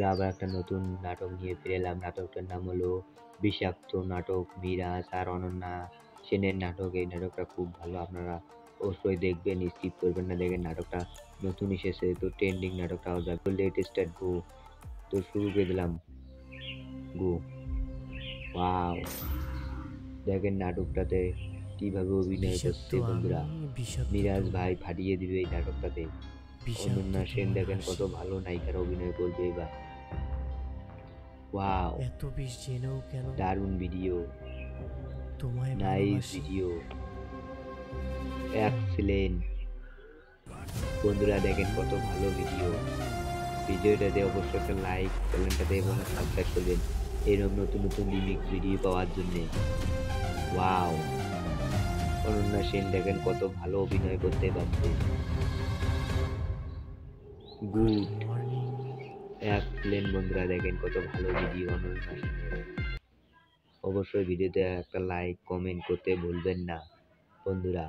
আবার একটা নতুন নাটক নিয়ে ফিরে এলাম। নাটকটার নাম হলো বিষাক্ত নাটক। মিরাজ আর অনন্যা সেনের নাটক। এই নাটকটা খুব ভালো। আপনারা অবশ্যই দেখবেন, স্কিপ করবেন না। দেখেন নাটকটা নতুন এসেছে, তো ট্রেন্ডিং নাটকটা যাবে। লেট স্টার্ট গো। তো শুরু করে দিলাম। গো। ওয়াও! দেখেন নাটকটাতে কিভাবে অভিনয় বিষাক্ত করছে বন্ধুরা। আমি, বিষাক্ত মিরাজ তুমি, ভাই ফাটিয়ে দিবে এই নাটকটাতে। বিষাক্ত অনন্যা সেন তোমার দেখেন কত হাসি। ভালো নায়িকার অভিনয় করবে এবার। ওয়াও! এত বিষ জেনেও কেন দারুণ ভিডিও, তোমায় নাইস ভালোবাসি। Video, excellent. বন্ধুরা দেখেন কত ভালো ভিডিও। ভিডিওটাতে অবশ্যই একটা লাইক, চ্যানেলটাতে এবং সাবস্ক্রাইব করবেন এরকম নতুন নতুন রিমিক্স ভিডিও পাওয়ার জন্যে। ওয়াও! অনন্যা সেন দেখেন কত ভালো অভিনয় করতে পারছে। Good good, morning. এক্সিলেন্ট। বন্ধুরা দেখেন কত ভালো ভিডিও অনন্যা সেনের। অবশ্যই ভিডিওতে একটা লাইক, কমেন্ট করতে ভুলবেন না বন্ধুরা।